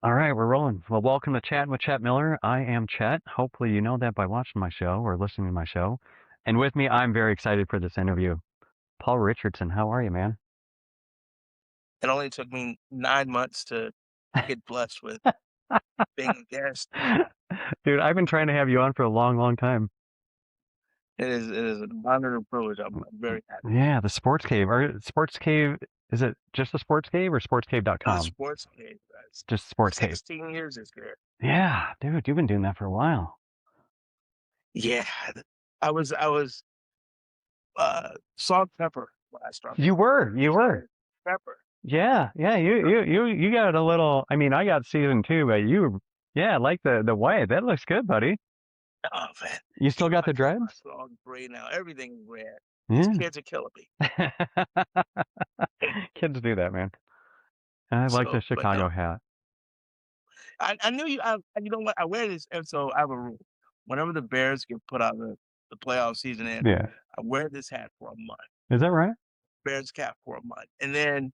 All right, we're rolling. Well, welcome to Chat with Chet Miller. I am Chet. Hopefully, you know that by watching my show or listening to my show. And with me, I'm very excited for this interview. Paul Richardson, how are you, man? It only took me 9 months to get blessed with being a guest. Dude, I've been trying to have you on for a long, long time. It is an honor and privilege. I'm very happy. Yeah, the Sports Cave. Sports Cave, is it just the Sports Cave or The sportscave.com? sports game, that's Just Sports Cave. 16 years this year. Yeah, dude, you've been doing that for a while. Yeah, salt and pepper when I started. You were. Pepper. Yeah, you got a little, I mean, I got season two, but yeah, I like the white. That looks good, buddy. Oh, man. You still got My the dreads? it's all gray now. Everything's red. These Yeah. kids are killing me. Kids do that, man. I like the But no, Chicago hat. I knew you know what? I wear this, and so I have a rule. Whenever the Bears get put out of the playoff season in, Yeah. I wear this hat for a month. Is that right? Bears cap for a month, and then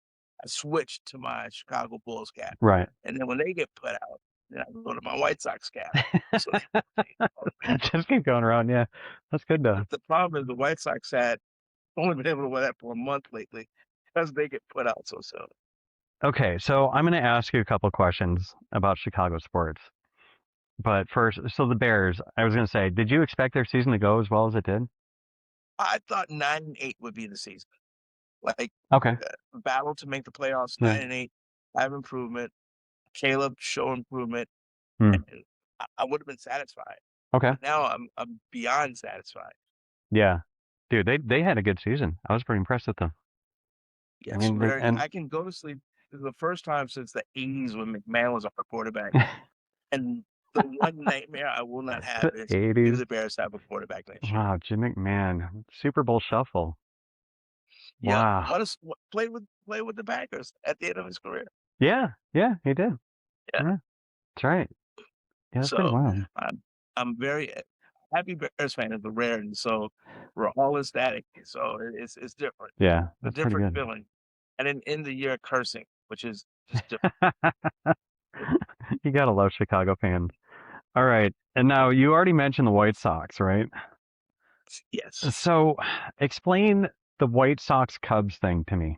I switched to my Chicago Bulls cap, Right. and then when they get put out, then I go to my White Sox cap. So they all the way. Just keep going around. Yeah. That's good though. But the problem is the White Sox hat only been able to wear that for a month lately because they get put out so soon. Okay, so I'm going to ask you a couple questions about Chicago sports. But first, so the Bears, I was going to say, did you expect their season to go as well as it did? I thought 9-8 would be the season, like, Okay. battle to make the playoffs, Yeah. 9-8, have improvement, Caleb show improvement, Hmm. and I would have been satisfied. Okay. But now I'm beyond satisfied. Yeah. Dude, they had a good season. I was pretty impressed with them. I Yes, mean, very. and I can go to sleep. This is the first time since the '80s when McMahon was our quarterback, and the one nightmare I will not have the is do 80s. the Bears have a quarterback next year? Wow, Jim McMahon, Super Bowl shuffle. Yep. Wow. Play with the Packers at the end of his career. Yeah, he did. Yeah. Yeah, that's right. Yeah, that's pretty So wild. I'm very happy Bears fan is rare, and so we're all ecstatic. So it's different, Yeah, a that's pretty different good. feeling, and then end the year cursing, which is just different. You gotta love Chicago fans. All right, and now you already mentioned the White Sox, right? Yes. So, explain the White Sox Cubs thing to me.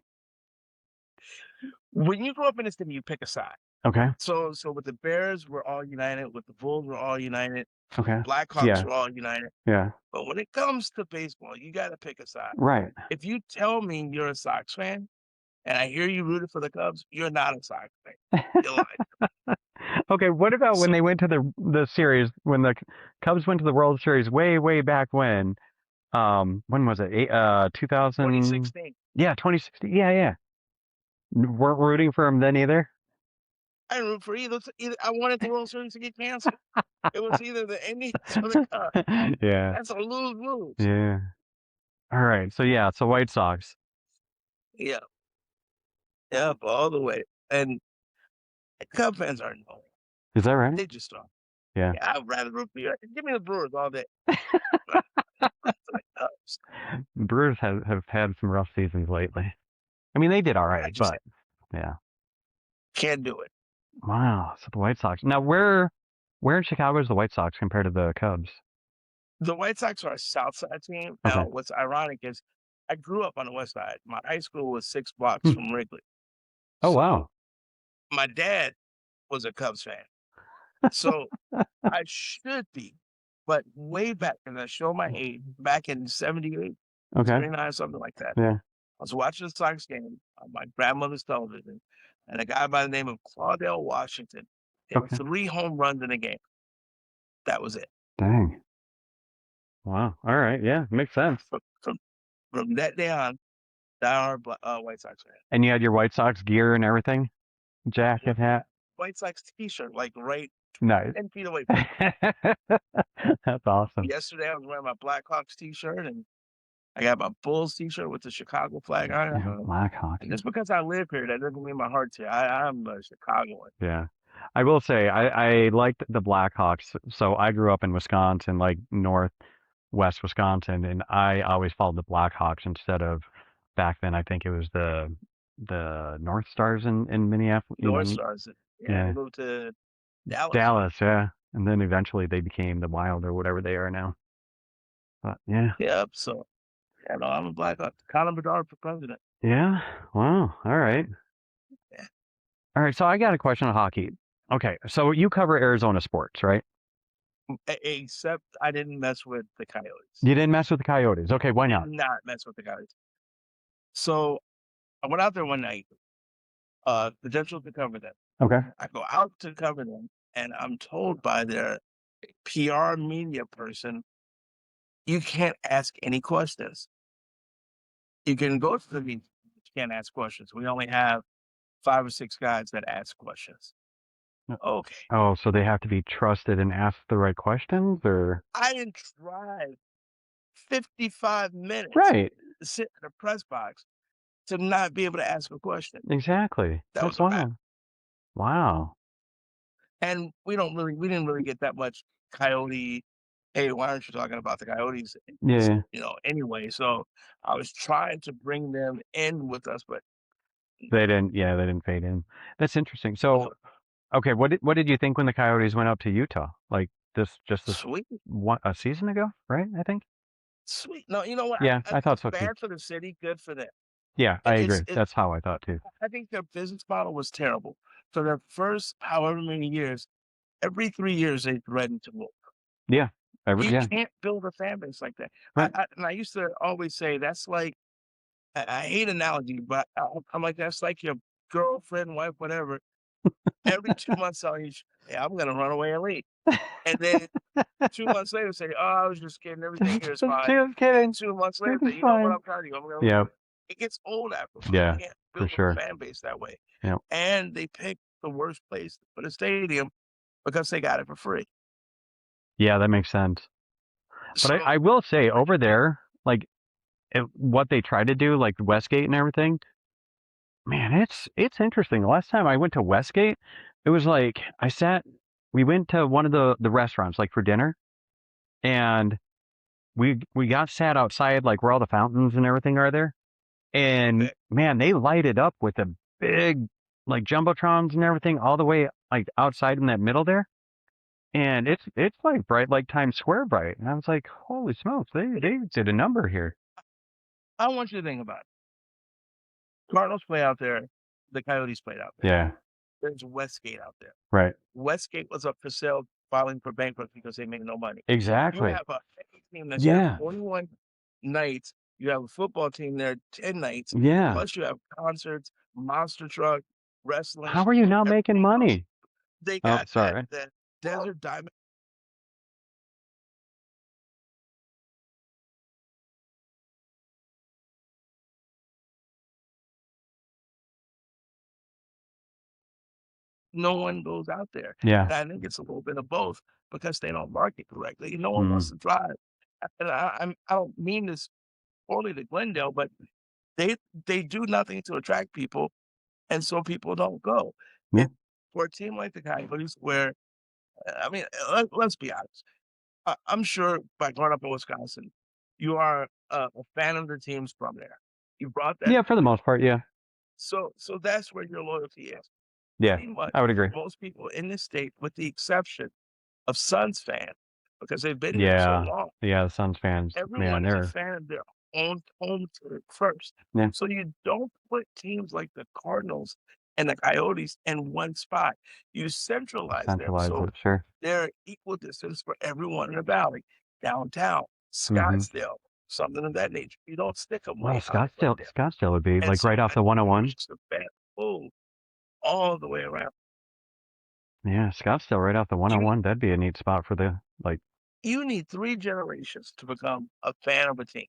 When you grow up in the city, you pick a side. Okay. So with the Bears, we're all united. With the Bulls, we're all united. With the Okay. Blackhawks, Yeah. we're all united. Yeah. But when it comes to baseball, you got to pick a side. Right. If you tell me you're a Sox fan and I hear you rooted for the Cubs, you're not a Sox fan. You're lying. Okay, what about when So they went to the series when the Cubs went to the World Series way back when was it? 2000. 2016, Yeah, 2016. Yeah. Weren't rooting for him then either. I didn't root for either. I wanted the World Series to get canceled. It was either the Indians or the Cubs. Yeah. That's a lose. Yeah. All right. So yeah, so White Sox. Yeah, yeah, all the way. And Cub fans are annoying. Is that right? They just are. Yeah. Yeah, I'd rather root for you. Give me the Brewers all day. The Cubs. Brewers have had some rough seasons lately. I mean, they did all I right, just but yeah. can't do it. Wow. So the White Sox. Now, where in Chicago is the White Sox compared to the Cubs? The White Sox are a South Side team. Okay. Now, what's ironic is I grew up on the West Side. My high school was 6 blocks Hmm. from Wrigley. Oh So wow. my dad was a Cubs fan. So I should be, but way back, and I show my age, back in 78, Okay. 79, something like that. Yeah. I was watching the Sox game on my grandmother's television, and a guy by the name of Claudell Washington hit Okay. 3 home runs in a game. That was it. Dang. Wow. All right. Yeah. Makes sense. From from that day on, diehard White Sox fan. And you had your White Sox gear and everything? Jacket, hat? White Sox T-shirt, like right Nice. 10 feet away from me. That's awesome. Yesterday, I was wearing my Blackhawks T-shirt, and I got my Bulls T-shirt with the Chicago flag on it. Yeah, Blackhawks. And just because I live here, that doesn't mean my heart's here. I'm a Chicagoan. Yeah. I will say I liked the Blackhawks. So I grew up in Wisconsin, like northwest Wisconsin, and I always followed the Blackhawks instead of back then I think it was the the North Stars in Minneapolis. North Stars. Yeah, they Yeah, moved to Dallas, right? Dallas. Yeah, and then eventually they became the Wild or whatever they are now. But yeah, Yep. So, yeah, no, I'm a Blackhawk. Colin Bedard for president. yeah. Wow. All right. Yeah. All right. So I got a question on hockey. Okay. So you cover Arizona sports, right? Except I didn't mess with the Coyotes. You didn't mess with the Coyotes. Okay. Why Did not? not mess with the Coyotes. So I went out there one night, potential to cover them. Okay. I go out to cover them, and I'm told by their PR media person, you can't ask any questions. You can go to the meeting, but you can't ask questions. We only have 5 or 6 guys that ask questions. Okay. Oh, so they have to be trusted and ask the right questions, or I didn't drive 55 minutes right? to sit in a press box to not be able to ask a question. Exactly. That That's was a wrap. wild. Wow. And we didn't really get that much coyote. Hey, why aren't you talking about the coyotes? Yeah. Anyway. So I was trying to bring them in with us, but They didn't. Yeah, they didn't fade in. That's interesting. no, So, okay, what did you think when the Coyotes went up to Utah? Like this sweet, one a season ago, right? I think. sweet. No, you know what? Yeah, I thought It's so too. bad for the city, good for them. Yeah, I agree. That's how I thought too. I think their business model was terrible. For their first however many years, every 3 years they threatened to move. Yeah. You Yeah. can't build a fan base like that. Right. I used to always say that's like I hate analogy, but I'm like that's like your girlfriend, wife, whatever. Every 2 months tell you, "Hey, I'm gonna run away and leave," and then 2 months later say, "Oh, I was just kidding. Everything here is fine." Just And then kidding. 2 months later say, Everything's "You know what? fine. I'm tired of you. I'm gonna leave." Yeah. It gets old after a while. You Yeah. can't For build a sure. fan base that way. Yeah. And they picked the worst place for the stadium because they got it for free. Yeah, that makes sense. But So I will say over there, like what they try to do, like Westgate and everything, man, it's interesting. The last time I went to Westgate, it was like we went to one of the restaurants like for dinner, and we got sat outside like where all the fountains and everything are there, and okay, man, they light it up with the big like jumbotrons and everything all the way like outside in that middle there, and it's like bright like Times Square bright, and I was like, holy smokes, they did a number here. I want you to think about it. Cardinals play out there, the Coyotes played out there. Yeah, There's Westgate out there. right. Westgate was up for sale, filing for bankruptcy because they made no money. You Exactly. have a hockey team that's there Yeah. 21 nights. You have a football team there 10 nights. Yeah. Plus, you have concerts, monster truck, wrestling, How are you not making everything else. money? They Oh, got sorry. that desert diamond. No one goes out there. Yeah. And I think it's a little bit of both because they don't market correctly. No one Mm. wants to drive. And I don't mean this poorly to Glendale, but they they do nothing to attract people, and so people don't go. Yeah. It for a team like the Coyotes, where I mean, let's be honest. I'm sure by growing up in Wisconsin, you are a fan of the teams from there. You brought that Yeah, for the most part, yeah. so that's where your loyalty is. Yeah. Pretty much I would agree. most people in this state, with the exception of Suns fan, because they've been here so Yeah. long. Yeah, the Suns fans, man, Everyone is a they're fan of their own home team first. yeah, So you don't put teams like the Cardinals and the Coyotes in one spot. You centralize them centralize so it, sure. they're equal distance for everyone in the valley, downtown, Hmm. Scottsdale, something of that nature. You don't stick them Well, way out in Glendale. Scottsdale would be And like so right off I the think it 101. was just a bad move all the way around. Yeah, Scottsdale right off the You 101. That'd be a neat spot for the like. you need 3 generations to become a fan of a team.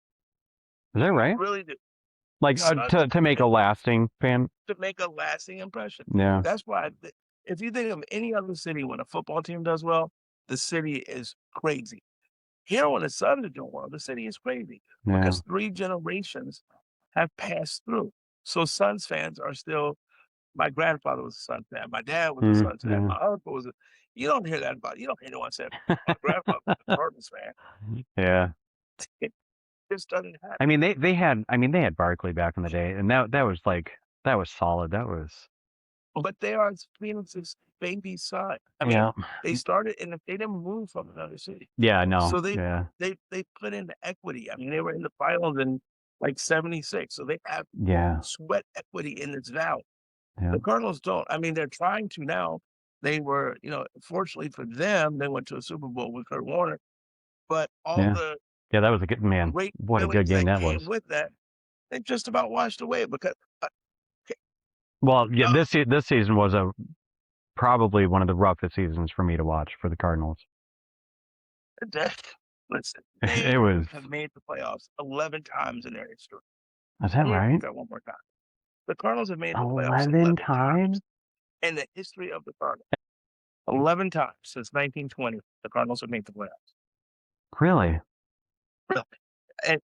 Is that You right? really do. Like Suns to make a lasting fan. to make a lasting impression. Yeah. That's why if you think of any other city when a football team does well, the city is crazy. Here, when the Suns are doing well, the city is crazy Yeah. because 3 generations have passed through. So Suns fans are still my grandfather was a Suns fan, my dad was a Mm, Suns fan, yeah. my uncle was a you don't hear that about you don't hear anyone say, "My grandfather was a Cardinals fan." Yeah. It just doesn't I happen. mean they had Barkley back in the day, and that was like That was solid. That was But they are Phoenix's baby son. I mean, yeah. they started and they didn't move from another city. Yeah, no. So Yeah. they put in the equity. I mean, they were in the finals in like 76. So they have Yeah. sweat equity in this valley. Yeah. The Cardinals don't. I mean, they're trying to now. They were, fortunately for them, they went to a Super Bowl with Kurt Warner, but all Yeah. the Yeah, that was a good man. great What a good feelings game that that came was. with that, they just about washed away because uh, Well, yeah, uh, this season was probably one of the roughest seasons for me to watch for the Cardinals. listen, It they was. have made the playoffs 11 times in their history. Is that Let me right? repeat that one more time. The Cardinals have made the playoffs 11 11 times? times in the history of the Cardinals. 11 times since 1920, the Cardinals have made the playoffs. Really? And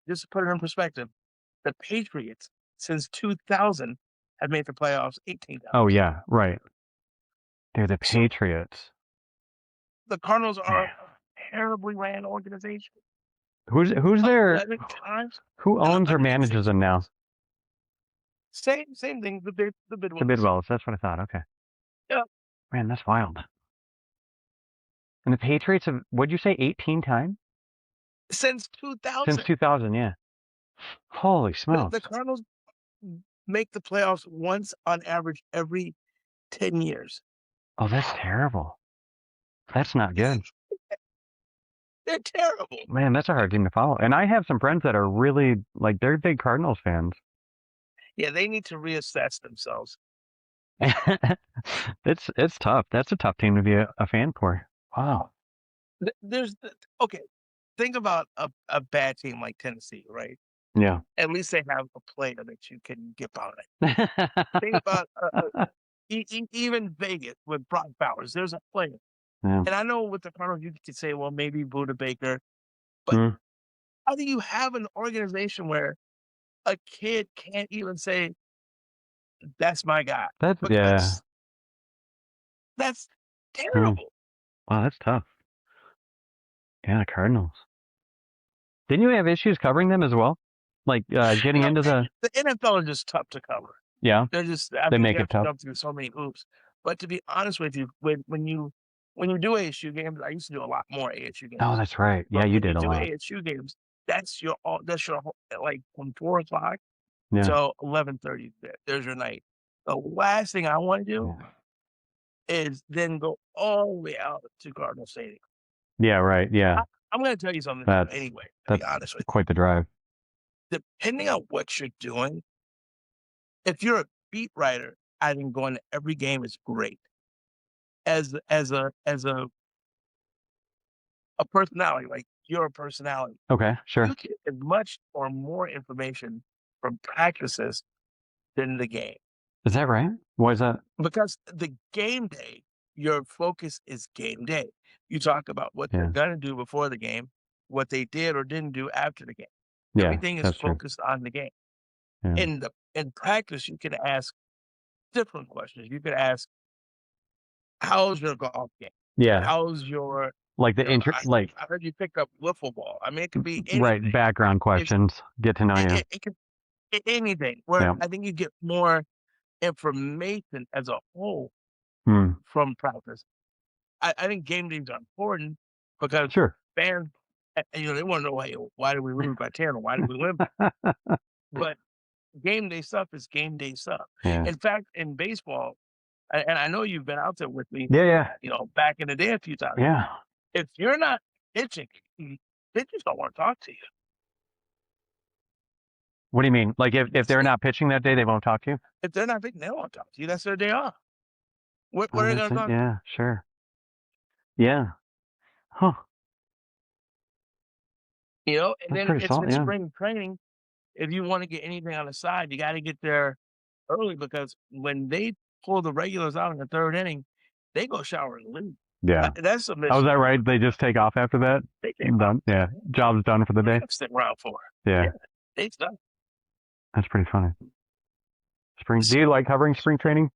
just to put it in perspective, the Patriots since 2000 have made the playoffs 18 Oh times. yeah, right. They're the So Patriots. the Cardinals are Man. a terribly ran organization. Who's there? 11 times Who in owns or 106 manages them now? games. Same thing. The bid The ones. Bidwells. That's what I thought. Okay. Yeah, Man, that's wild. And the Patriots have, what'd you say, 18 times? since Since 2000, 2000, yeah. Holy the smokes. Cardinals make the playoffs once on average every 10 years. Oh, that's terrible. That's not good. They're terrible. Man, that's a hard team to follow. And I have some friends that are really, like, they're big Cardinals fans. Yeah, they need to reassess themselves. It's tough. That's a tough team to be a fan for. Wow. Okay. Think about a bad team like Tennessee, right? Yeah. At least they have a player that you can get behind. Think about even Vegas with Brock Bowers. There's a player, Yeah. and I know with the Cardinals you could say, well, maybe Buda Baker, but Mm. how do you have an organization where a kid can't even say that's my guy Yeah. because that's Mm. terrible. Wow, that's tough. Yeah, the Cardinals. Didn't you have issues covering them as well? Like getting into the The NFL is just tough to cover. yeah, They're just, I they mean, make you it have to tough. jump through so many hoops. But to be honest with you, when you do ASU games, I used to do a lot more ASU Oh, games. that's right. Yeah, But you when you did a do lot. ASU games, that's your like from 4 o'clock Yeah. till 11:30. There's your night. The last thing I want to do Yeah. is then go all the way out to Cardinal Stadium. Yeah, right. I, Yeah. I'm going to tell you something though, That's anyway. To be that's honest with quite the drive. you, depending on what you're doing, if you're a beat writer, I think going to every game is great. As a personality, like your personality, Okay, you sure. get as much or more information from practices than the game. Is that right? Why is that? Because the game day, your focus is game day. You talk about what they're Yeah. gonna do before the game, what they did or didn't do after the game. Yeah, Everything is that's true. focused on the game. Yeah. In practice, you can ask different questions. You could ask, "How's your golf game? Yeah. How's your Like the I heard you picked up wiffle ball." I mean, it could be right, anything. background It's questions. Get to know you. it could anything. Where Yeah. I think you get more information as a whole Hmm. from practice. I think game days are important because Sure. fans, they want to know, hey, why did we lose by 10 or why did we win? But game day stuff is game day stuff. Yeah. In fact, in baseball, and I know you've been out there with me, Yeah, yeah. back in the day a few times. Yeah. If you're not pitching, they just don't want to talk to you. What do you mean? Like if they're not pitching that day, they won't talk to you? If they're not pitching, they don't want to talk to you. That's their day off. What Oh, are they that's going to it. talk about? Yeah, sure. Yeah. Huh. And That's then pretty it's solid. in Yeah. spring training. If you want to get anything on the side, you got to get there early because when they pull the regulars out in the third inning, they go shower and leave. Yeah. That's a Oh, is mission. that right? They just take off after that? They take off. Done. Yeah. Job's done for the They day. have to stick around for. Yeah. It's done. That's pretty funny. Do you like covering spring training?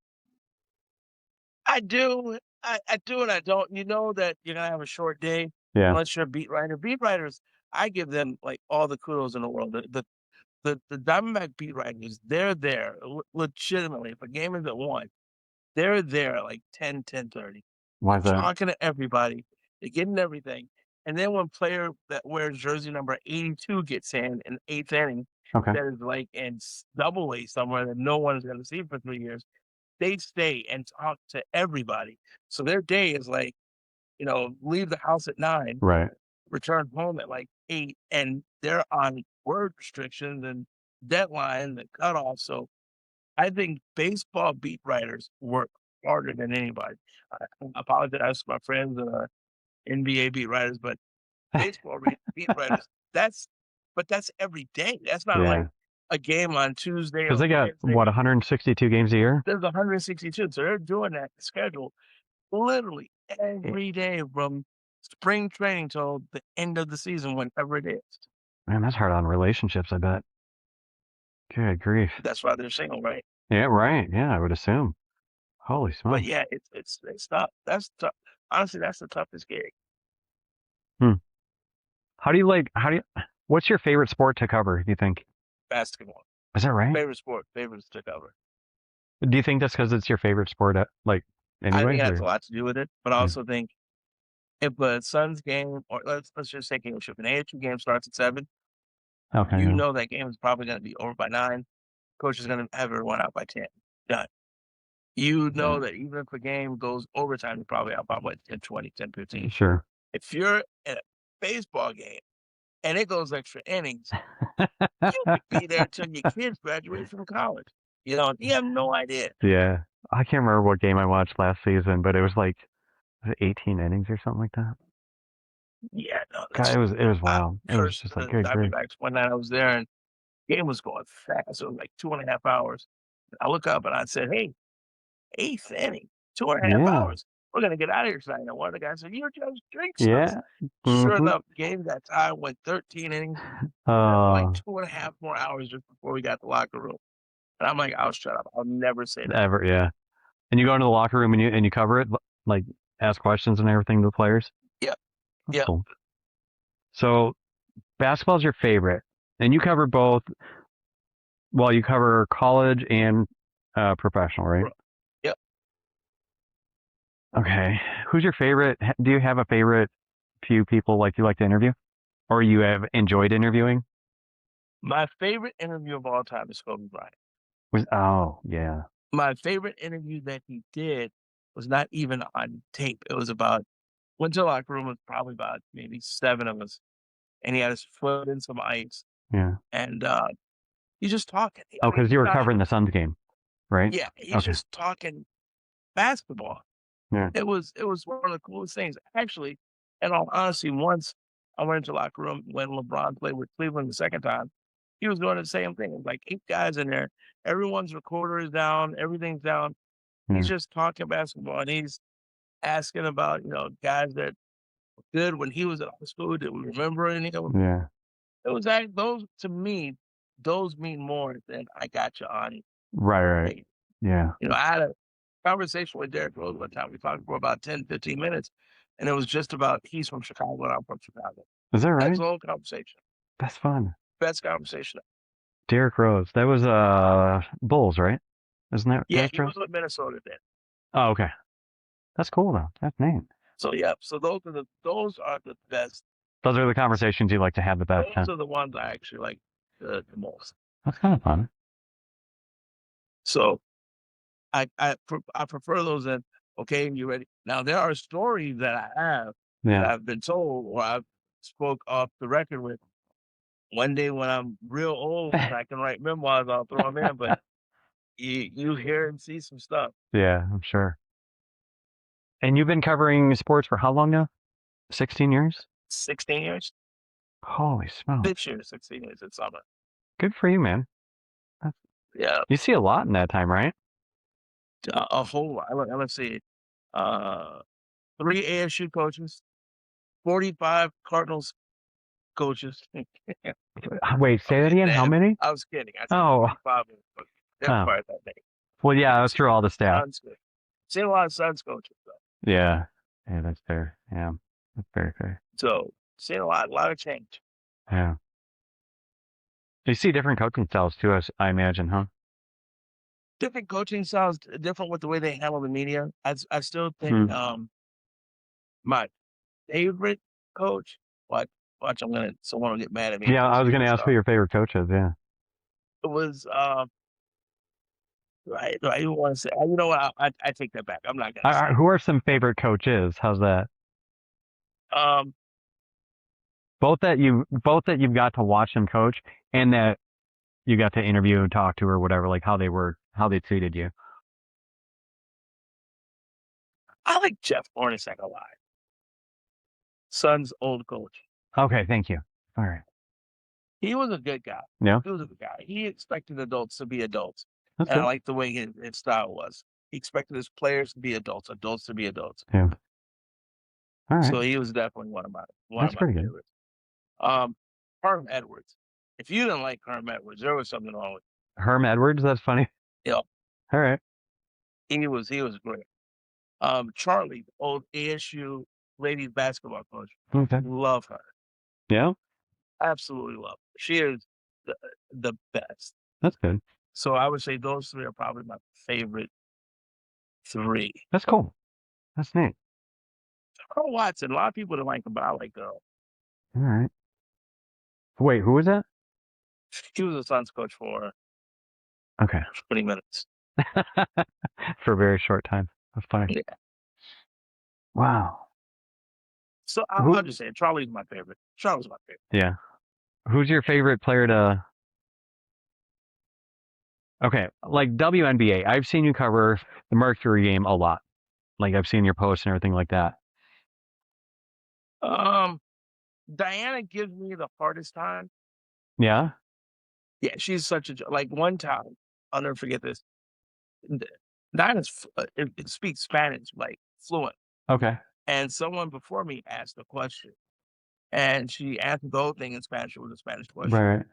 I do. I do and I don't. You know that you're gonna have a short day Yeah. unless you're a beat writer. Beat writers, I give them like all the kudos in the world. the Diamondback beat writers, they're there legitimately. If a game is at 1, they're there at like 10:30. Why They're is that? talking to everybody. They're getting everything. And then when player that wears jersey number 82 gets in the 8th inning, Okay. that is like in double A somewhere that no one is going to see for 3 years, they stay and talk to everybody. So their day is like, leave the house at 9, Right. return home at like 8, and they're on word restrictions and deadlines and cutoff. So I think baseball beat writers work harder than anybody. I apologize to my friends that are NBA beat writers, but baseball beat writers, that's every day. That's not like Yeah. a game on Tuesday Because or they got, Wednesday. what, 162 games a year? There's 162, so they're doing that schedule literally Eh, every day from spring training till the end of the season, whenever it is. Man, that's hard on relationships, I bet. Good grief. That's why they're single, right? Yeah, right. Yeah, I would assume. Holy But smokes. yeah, it's tough. That's tough. Honestly, that's the toughest gig. Hmm. How do you, what's your favorite sport to cover, do you think? Basketball, Is that right? favorite sport, favorites to cover. Do you think that's because it's your favorite sport, like, I think it anyways, has a or? lot to do with it, but I Yeah. also think if a Suns game, or let's just say game, if an ASU game starts at 7, Okay, you yeah. know that game is probably going to be over by 9. Coach is going to have everyone out by 10. Done. You know Yeah. that even if a game goes overtime, you're probably out by what, 10, 20, 10, 15. Sure. If you're at a baseball game and it goes extra innings, you could be there till your kids graduate from college. You have no idea. Yeah. I can't remember what game I watched last season, but it was like, was it 18 innings or something like that? Yeah, no, God, it was I wild. It was cursed just like, the good grief. Diamondbacks one night I was there and game was going fast. It was like 2.5 hours. I look up and I said, "Hey, 8th inning, 2.5 Yeah. hours. We're gonna get out of here tonight." And one of the guys said, "You just jinxed us." Yeah. Sure Mm-hmm. enough, game got tied, went 13 innings. We went for like Uh, 2.5 more hours just before we got to the locker room. And I'm like, "I'll shut up. I'll never say that." ever, yeah. And you go into the locker room and you cover it, like ask questions and everything to the players. Yep, That's yep. cool. So basketball's your favorite, and you cover both. Well, you cover college and professional, right? Bro. Yep. Okay. Who's your favorite? Do you have a favorite few people like you like to interview, or you have enjoyed interviewing? My favorite interview of all time is Kobe Bryant. Oh yeah, My favorite interview that he did was not even on tape. It was about went to the locker room with probably about maybe 7 of us, and he had his foot in some ice, yeah. and, he's just talking. I Oh, mean, because he's you were not covering even the Suns game, right? yeah, he's Okay. just talking basketball. Yeah. It was one of the coolest things. Actually, in all honesty, once I went into the locker room when LeBron played with Cleveland the second time, he was doing the same thing. It was like 8 guys in there. Everyone's recorder is down, everything's down. He's Yeah. just talking basketball, and he's asking about, guys that were good when he was at high school. Did we remember any of them? Yeah. It was like those to me, those mean more than I got you on. Right. Right. Hey, Yeah. I had a conversation with Derrick Rose one time. We talked for about 10, 15 minutes, and it was just about he's from Chicago and I'm from Chicago. Is that That's right? the whole conversation. That's fun. Best conversation. Derrick Rose. That was Bulls, right? Isn't that Yeah, Derrick he Rose? was with Minnesota then. Oh, okay. That's cool though. That's neat. So yeah, so those are the best. Those are the conversations you like to have the best, huh? Those are the ones I actually like the most. That's kind of fun. So I prefer those than, "Okay, you ready?" Now, there are stories that I have that Yeah. I've been told or I've spoke off the record with. One day when I'm real old and I can write memoirs, I'll throw them in, but you hear and see some stuff. Yeah, I'm sure. And you've been covering sports for how long now? 16 years? 16 years? Holy This smokes. year, 16 years in summer. Good for you, man. That's, Yeah, you see a lot in that time, right? a whole lot. Let's see, uh, 3 ASU coaches, 45 Cardinals coaches. Wait, I'm say that kidding, again. How man. many? I was kidding. I said Oh, 45, but they're oh. part of that many. Well, yeah, Seen through all the staff. Suns seen a lot of Suns coaches, though. Yeah. Yeah, that's fair. Yeah. That's very fair. So, seen a lot of change. Yeah. You see different coaching styles too, I imagine, huh? Different coaching styles, different with the way they handle the media. I still think Hmm. my favorite coach. Watch, watch. Someone will get mad at me Yeah, for I was saying going to this ask who stuff. your favorite coach is. Yeah. It was right. I even want to say. You know what? I take that back. I'm not gonna say Who are some favorite coaches? How's that? it. Both that you've got to watch them coach, and that you got to interview and talk to or whatever, like how they treated you. I like Jeff Hornacek a lot. Sun's old coach. Okay, thank you. All right. He was a good guy. Yeah, He was a good guy. He expected adults to be adults, that's and I good. liked the way his style was. He expected his players to be adults, adults to be adults. Yeah. All right. So he was definitely one That's of my pretty good. favorites. Um, Herm Edwards. If you didn't like Herm Edwards, there was something wrong with Herm Edwards, that's funny. you. Know, All right. he was great. Charlie, the old ASU ladies basketball coach. Okay. Love her. Yeah, Absolutely love her. She is the best. that's good. So I would say those three are probably my favorite three. That's cool. That's neat. Earl Watson, a lot of people don't like him, but I like Earl. All right. Wait, who was that? He was the Suns coach for Okay. 20 minutes. For a very short time. That's funny. Yeah. Wow. So I'll Who? just say it. Charlie's my favorite. Charlie's my favorite. Yeah. Who's your favorite player to? Okay, like WNBA. I've seen you cover the Mercury game a lot. Like I've seen your posts and everything like that. Um, Diana gives me the hardest time. Yeah. Yeah, she's such a like one time. I'll never forget this. Diana's it speaks Spanish like fluent, Okay. and someone before me asked a question, and she answered the whole thing in Spanish. It was a Spanish question, Right.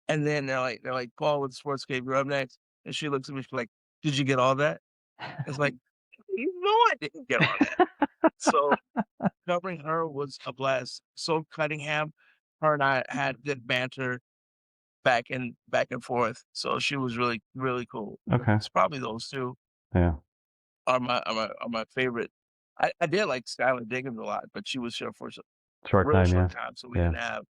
and then they're like, Paul with TheSportsKave, you're up next, and she looks at me, she's like, "Did you get all that?" It's like, you know, I didn't get all that. So covering her was a blast. So Cunningham, her and I had good banter back and forth. So she was really, really cool. Okay. It's probably those two Yeah. are my favorite. I did like Skylar Diggins a lot, but she was here for a Short real time. Yeah. short time, so we Yeah. didn't have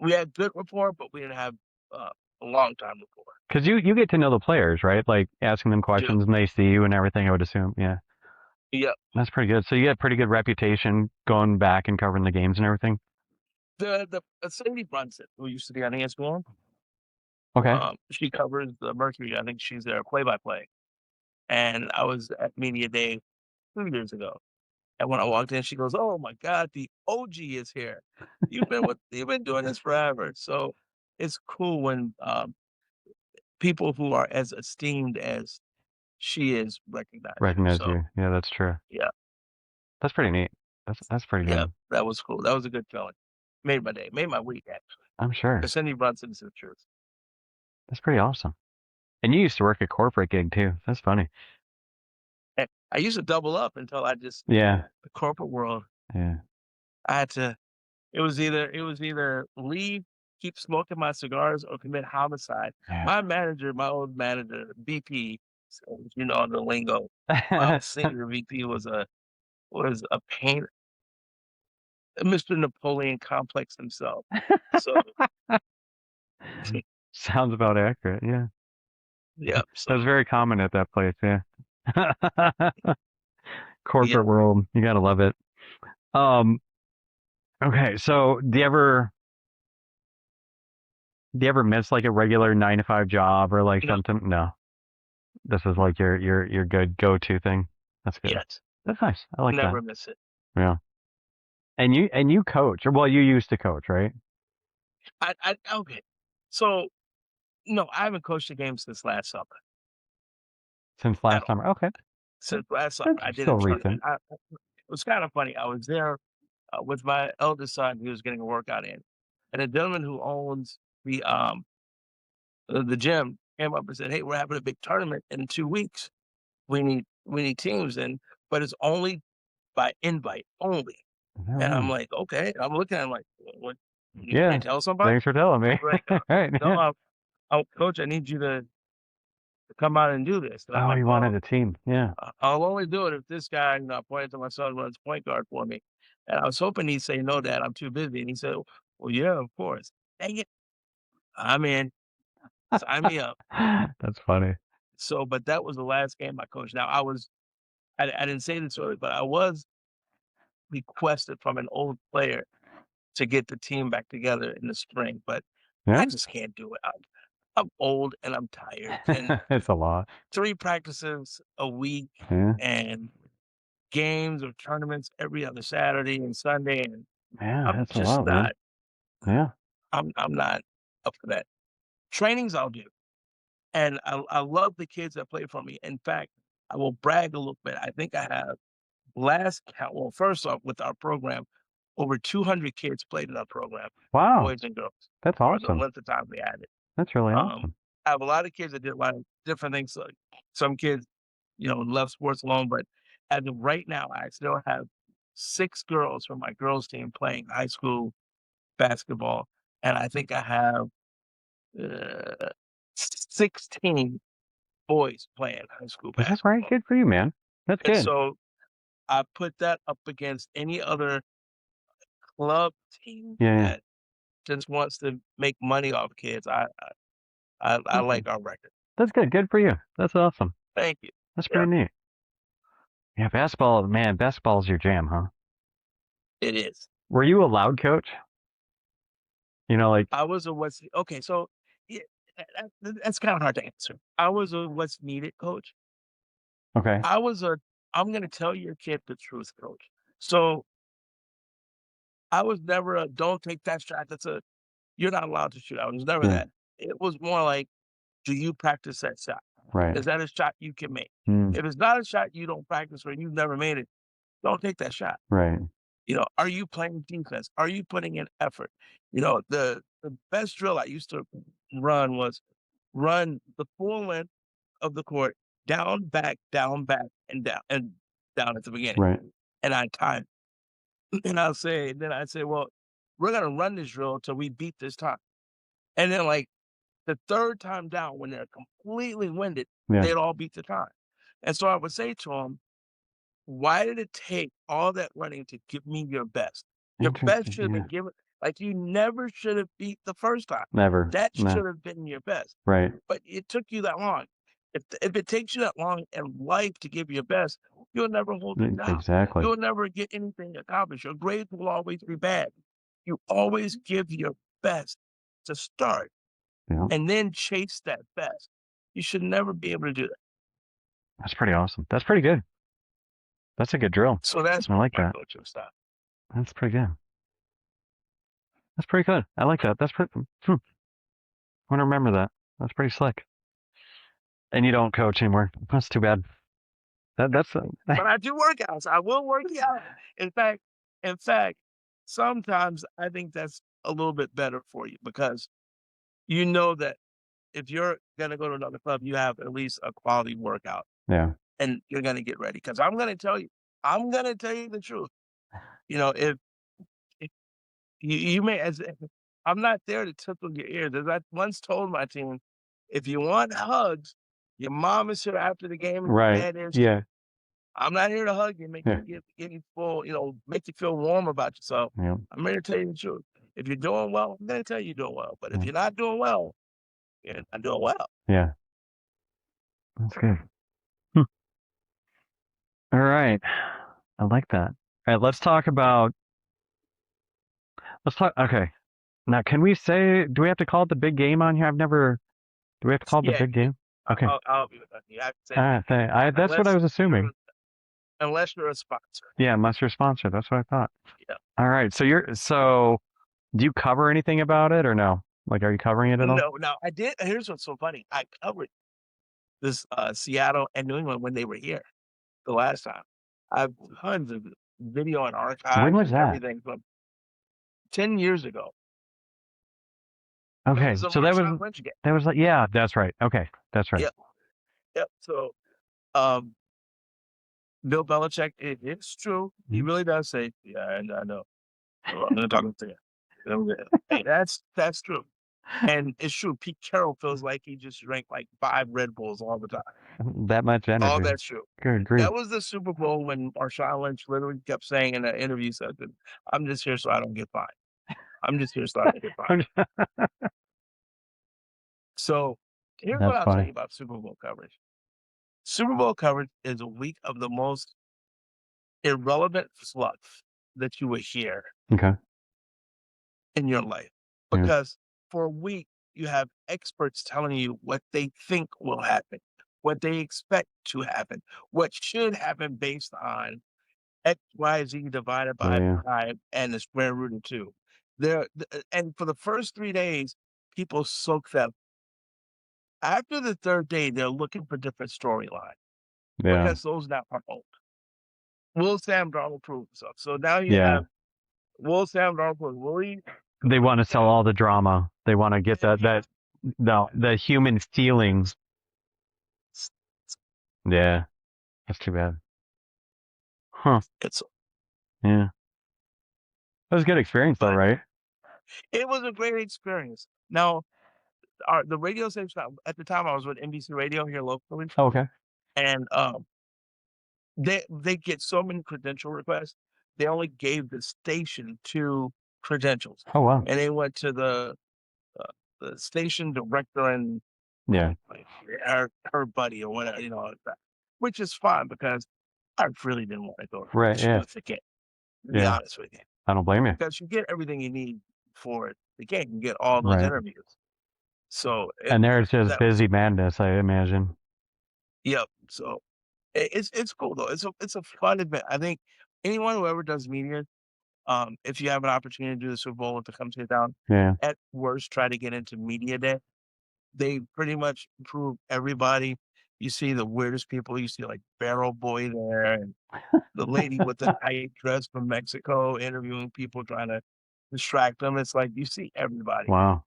we had good rapport, but we didn't have a long time rapport. Because you get to know the players, right? Like asking them Too. questions and they see you and everything. I would assume. Yeah. Yeah. That's pretty good. So you get pretty good reputation going back and covering the games and everything. The Cindy Brunson, who used to be on ESPN, Okay. she covers the Mercury. I think she's their play-by-play. And I was at media day 2 years ago, and when I walked in, she goes, "Oh my god, the OG is here. You've been doing this forever." So it's cool when people who are as esteemed as she is recognize you. Recognize So you. Yeah, that's true. yeah, That's pretty neat. That's pretty yeah, good. that was cool. That was a good feeling. Made my day, made my week actually. I'm sure. Because Cindy Brunson is the truth. That's pretty awesome. And you used to work a corporate gig too. That's funny. And I used to double up until Yeah. the corporate world. Yeah. I had to. It was either leave, keep smoking my cigars, or commit homicide. Yeah. My old manager, VP, so you know the lingo. My senior VP was a pain, Mr. Napoleon complex himself. So Sounds about accurate. Yeah. yeah, That was so very common at that place. Yeah. yeah. Corporate world. You gotta love it. Um. Okay. So do you ever miss like a regular 9 to 5 job or like No, something? No. This is like your good go-to thing. That's good. yes, That's nice. I like that. never miss it. Yeah. And you coach, or well, you used to coach, right? I okay. So no, I haven't coached a game since last summer Since at last all. summer. Okay. Since last summer, That's I did a still tournament. recent. It was kind of funny. I was there with my eldest son. He was getting a workout in, and a gentleman who owns the gym came up and said, "Hey, we're having a big tournament in 2 weeks. We need teams in, but it's only by invite only." All And I'm right. like, "Okay." I'm looking at him like, "What? You Yeah. can't tell somebody? Thanks for telling me. Right. Right. No, coach, I need you to come out and do this. And I'm Oh, like, you well, wanted a team. Yeah. I'll only do it if this guy, pointed to my son, runs point guard for me. And I was hoping he'd say, no, Dad, I'm too busy. And he said, well, yeah, of course. Dang it. I'm in. Sign me up. That's funny. So, but that was the last game I coached. Now, I didn't say this earlier, but I was requested from an old player to get the team back together in the spring, but Yeah. I just can't do it. I'm old and I'm tired. And It's a lot. 3 practices a week Yeah. and games or tournaments every other Saturday and Sunday, and Yeah, I'm that's a just lot, man. not Yeah. I'm not up for that. Trainings I'll do, and I love the kids that play for me. In fact, I will brag a little bit. I think I have last count well, first off, with our program, over 200 kids played in our program, Wow. boys and girls, That's for the awesome. length of time we had it. That's really Um, awesome. I have a lot of kids that did a lot of different things. Like some kids, left sports alone, but as of right now, I still have 6 girls from my girls team playing high school basketball, and I think I have, 16 boys playing high school Is that right? basketball. Good for you, man. That's And good. so I put that up against any other club team Yeah, yeah. that just wants to make money off kids. I Okay. like our record. That's good. Good for you. That's awesome. Thank you. That's Yeah, pretty neat. Yeah, basketball, man, basketball's your jam, huh? it is. Were you a loud coach? Like, I was a okay, so yeah, that's kind of hard to answer. I was a what's needed coach. okay. I was a I'm gonna tell your kid the truth coach. So I was never a don't take that shot. You're not allowed to shoot. I was never Yeah, that. It was more like, do you practice that shot? right. Is that a shot you can make? Mm, If it's not a shot you don't practice or you've never made it, don't take that shot. right. Are you playing defense? Are you putting in effort? The best drill I used to run was run the full length of the court, down, back, and down at the beginning. Right. And I time. And I'd say, well, we're gonna run this drill till we beat this time. And then like the third time down, when they're completely winded, Yeah. they'd all beat the time. And so I would say to them, why did it take all that running to give me your best? Your best Interesting. should have Yeah. been given like, you never should have beat the first time. Never. That No. should have been your best, Right. but it took you that long. If it takes you that long in life to give your best, you'll never hold it down. Exactly. You'll never get anything accomplished. Your grades will always be bad. You always give your best to start Yeah. and then chase that best. You should never be able to do that. That's pretty awesome. That's pretty good. That's a good drill. So that's I like my that. coaching style. That's pretty good. That's pretty good. I like that. That's pretty. I want to remember that. That's pretty slick. And you don't coach anymore. That's too bad. That's But I do workouts. I will work you out. In fact, in fact, sometimes I think that's a little bit better for you because you know that if you're gonna go to another club, you have at least a quality workout yeah. and you're gonna get ready. Because I'm gonna tell you the truth. If you may as I'm not there to tickle your ears. As I once told my team, if you want hugs, your mom is here after the game and your Right. dad is too. Yeah. I'm not here to hug you, make Yeah. you give you full, make you feel warm about yourself. Yeah. I'm here to tell you the truth. If you're doing well, I'm gonna tell you you're doing well. But if Yeah. you're not doing well, you're not doing well. Yeah. That's good. Hmm. All right. I like that. All right. Let's talk about. Let's talk. Okay. Now, can we say? Do we have to call it the big game on here? I've never. Do we have to call it the Yeah, big game? Okay. I'll be with that. You have to say That's what I unless was assuming. unless you're a sponsor. Yeah, unless you're sponsored. That's what I thought. Yeah. All right. So do you cover anything about it or no? Like, are you covering it at all? No, now I did. Here's what's so funny. I covered this Seattle and New England when they were here the last time. I have tons of video and When archives was and that? everything from 10 years ago. It Okay. was a So that Marshawn Lynch game. was like, yeah, that's right. Okay. That's right. Yep. Yep. So, um, Bill Belichick, it's true. He Mhm. really does say, yeah, and I know. I'm going to talk to you. Hey, that's true. And it's true. Pete Carroll feels like he just drank like 5 Red Bulls all the time. That much All energy. that's true. Good grief. That was the Super Bowl when Marshawn Lynch literally kept saying in an interview something, "I'm just here so I don't get fined. I'm just here so I don't get fined." So here's what That's I'll tell funny. you about Super Bowl coverage. Super Bowl coverage is a week of the most irrelevant fluff that you would hear Okay. in your life Yeah. because for a week you have experts telling you what they think will happen, what they expect to happen, what should happen based on XYZ divided by Yeah. 5 and the square root of 2. And for the first 3 days, people soak that. After the 3rd day, they're looking for different storyline Yeah. because those now are old. Will Sam Darnold prove himself? So now you Yeah. have Will Sam Darnold, will he They want to sell all the drama. They want to get the human feelings. Yeah. That's too bad. Huh. it's Yeah. That was a good experience though, but right? it was a great experience. Now, the radio station at the time I was with NBC Radio here locally, Oh, okay. and they get so many credential requests. They only gave the station 2 credentials, Oh, wow. and they went to uh, the station director and Yeah. like her buddy or whatever, like that, which is fine because I really didn't want to go Right. Yeah. with the game. To be Yeah. honest with you, I don't blame you. because you get everything you need for the game. You get all those Right. interviews. So And there's just that was busy madness, I imagine. yep. So it's cool though. It's a fun event. I think anyone who ever does media, if you have an opportunity to do the Super Bowl to come sit down, Yeah. at worst try to get into media day. They pretty much prove everybody. You see the weirdest people. You see like Barrel Boy there, and the lady with the tight dress from Mexico interviewing people trying to distract them. It's like you see everybody. Wow.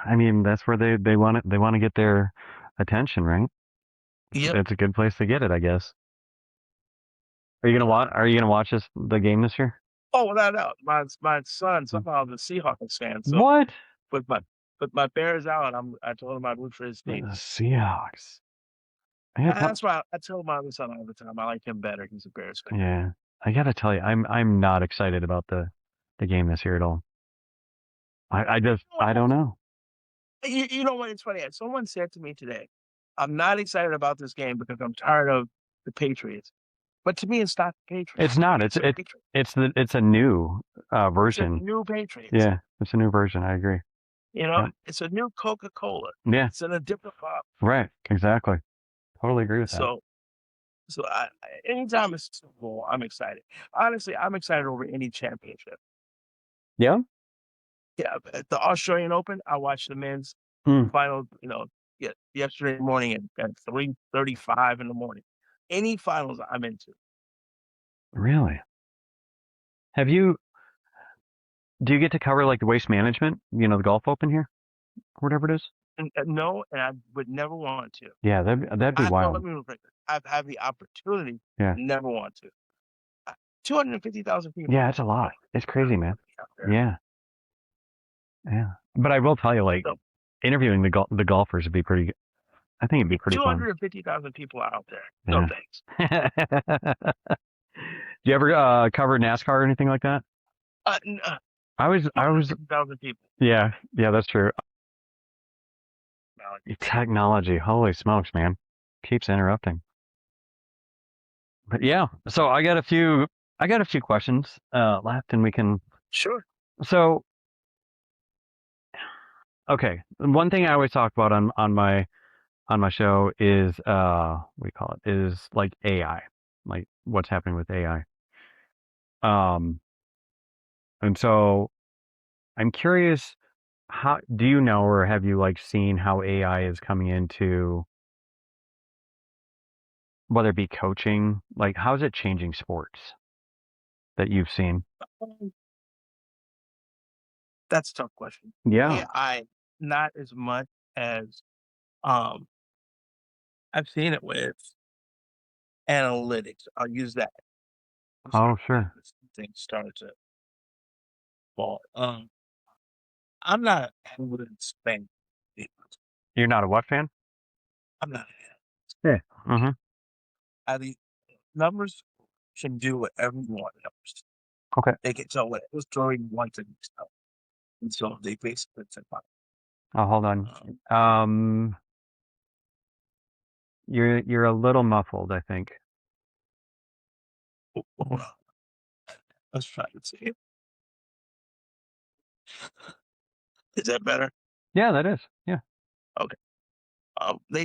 I mean, that's where they want it. They want to get their attention, right? Yep. It's a good place to get it, I guess. Are you gonna watch? Are you gonna watch the game this year? Oh, without a doubt. My son somehow the Seahawks fan. So What? with my Bears out, I told him I'd root for his The team. Seahawks. I gotta And tell, that's why I tell my other son all the time. I like him better. He's a Bears fan. yeah, I gotta tell you, I'm not excited about the game this year at all. I don't know. You know what? It's funny. Someone said to me today, "I'm not excited about this game because I'm tired of the Patriots." But to me, it's not the It's Patriots. not. It's the Patriots. It's a new It's a version. new Patriots. Yeah, it's a new version. I agree. Yep. It's a new Coca-Cola. Yeah. It's in a different bottle. Right. Exactly. Totally agree with that. So, anytime it's Super Bowl, I'm excited. Honestly, I'm excited over any championship. Yeah. Yeah, at the Australian Open, I watched the men's Hmm. final. Yesterday morning at 3:35 in the morning. Any finals, I'm into. Really? Have you? Do you get to cover like the waste management? The Golf Open here, or whatever it is. No, and I would never want to. Yeah, that'd be No, let wild. me rephrase it. I've had the opportunity, Yeah. never want to. 250,000 people. Yeah, it's a lot. It's crazy, man. Out there. Yeah. Yeah. But I will tell you, like, So, interviewing the golfers would be pretty. I think it'd be pretty fun. 250,000 people out there. No Yeah. thanks. Do you ever cover NASCAR or anything like that? I was. 250,000 people. Yeah. Yeah, that's true. Technology. Holy smokes, man. Keeps interrupting. But yeah. So I got a few. Questions left, and we can. Sure. So okay, one thing I always talk about on my show is what do you call it? Is like AI, like what's happening with AI. And so I'm curious, how do you know, or have you like seen how AI is coming into, whether it be coaching, like how is it changing sports that you've seen? Um, That's a tough question. Yeah. AI, not as much as um, I've seen it with analytics. I'll use that. Oh, sure. Things started to ball. I'm not a fan. You're not a what fan? I'm not. Yeah. Mm-hmm. I think numbers can do whatever you want. Numbers. Okay. They can tell whatever story you want to tell. And so they basically said, Oh, hold on. um, Um, you're a little muffled, I think. let's try to see. Is that better? Yeah, that is. Yeah. Okay.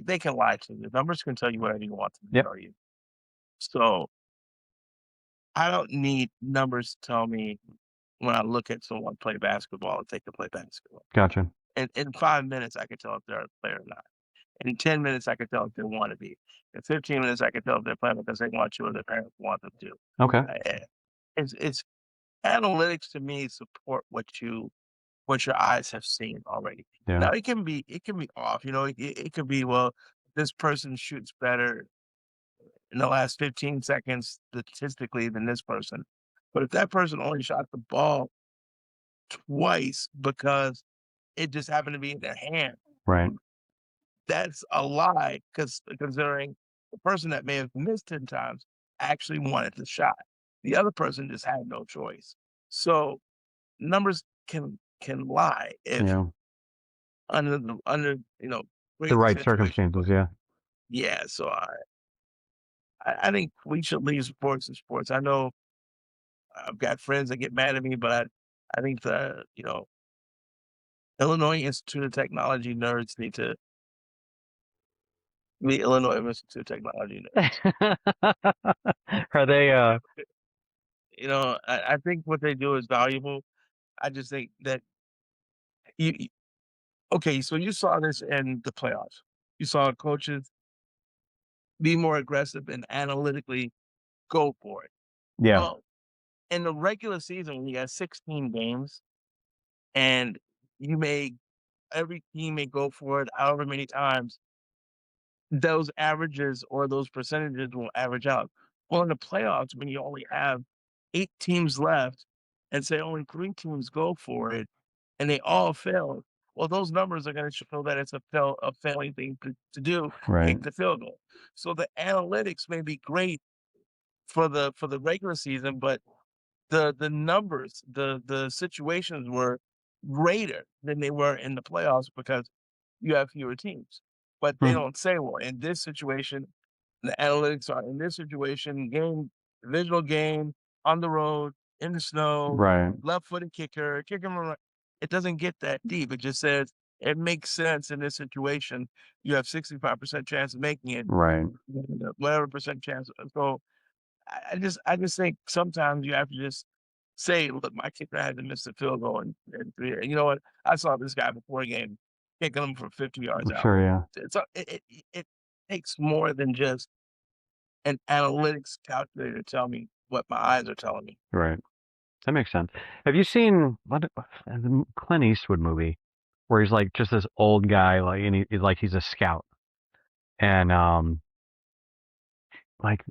They can lie to you. Numbers can tell you whatever you want them to Yep. tell you. So I don't need numbers to tell me when I look at someone play basketball if they can play basketball. Gotcha. In 5 minutes, I can tell if they're a player or not. In 10 minutes, I can tell if they want to be. In 15 minutes, I can tell if they're playing because they want to or their parents want them to. Okay. It's analytics to me support what your eyes have seen already. Yeah. Now it can be off. It could be, well, this person shoots better in the last 15 seconds statistically than this person. But if that person only shot the ball twice because it just happened to be in their hand, Right. that's a lie because considering the person that may have missed 10 times actually wanted the shot. The other person just had no choice. So numbers can lie if Yeah. under The great right situations. circumstances. Yeah. Yeah, so I think we should leave sports and sports. I know I've got friends that get mad at me, but I think the Illinois Institute of Technology nerds need to be Illinois Institute of Technology nerds. Are they? I think what they do is valuable. I just think that okay, so you saw this in the playoffs. You saw coaches be more aggressive and analytically go for it. Yeah. Well, in the regular season, when you got 16 games and you may every team may go for it however many times, those averages or those percentages will average out. Well, in the playoffs, when you only have 8 teams left and say only 3 teams go for it and they all fail, well, those numbers are gonna show that it's a failing thing to do, Right. kick the field goal. So the analytics may be great for the regular season, but the numbers, the situations were greater than they were in the playoffs because you have fewer teams. But they Hmm. don't say, well, in this situation, the analytics are in this situation, divisional game, on the road, in the snow, Right. left-footed kicker, kicker. It doesn't get that deep. It just says it makes sense in this situation. You have 65% chance of making it, Right. whatever percent chance. So I just think sometimes you have to just say, "Look, my kicker had to miss the field goal in 3." And you know what? I saw this guy before a game kicking him from 50 yards out. Sure. Yeah. It takes more than just an analytics calculator to tell me what my eyes are telling me. Right. That makes sense. Have you seen the Clint Eastwood movie where he's like just this old guy, like, and he's a scout, and like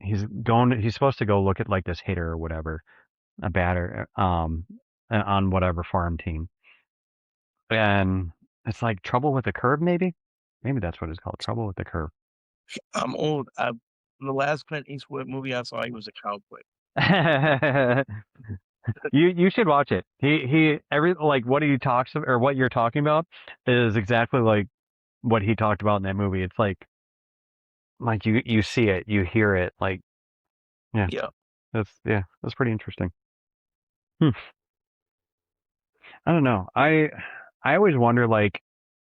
he's supposed to go look at like this hitter or whatever, a batter, on whatever farm team, and it's like Trouble with the Curve, maybe that's what it's called, Trouble with the Curve. I'm old. The last Clint Eastwood movie I saw, he was a cowboy. You should watch it. He every like what he talks or what you're talking about is exactly like what he talked about in that movie. It's like you see it, you hear it, like yeah, Yeah. that's pretty interesting. Hmm. I don't know. I always wonder like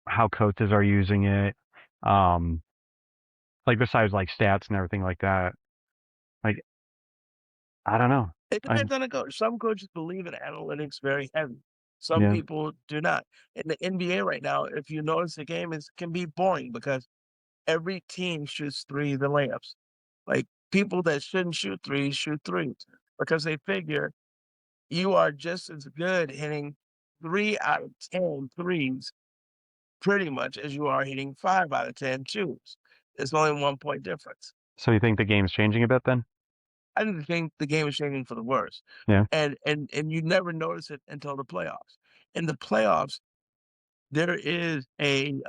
how coaches are using it. Um, like besides like stats and everything like that. Like I don't know. It I depends on the coach. Some coaches believe in analytics very heavy. Some yeah. people do not. In the NBA right now, if you notice the game can be boring because every team shoots threes and layups. Like people that shouldn't shoot threes shoot threes because they figure you are just as good hitting 3 out of 10 threes pretty much as you are hitting 5 out of 10 twos. There's only 1 point difference. So you think the game's changing a bit then? I think the game is changing for the worse, Yeah. and you never notice it until the playoffs. In the playoffs, there is an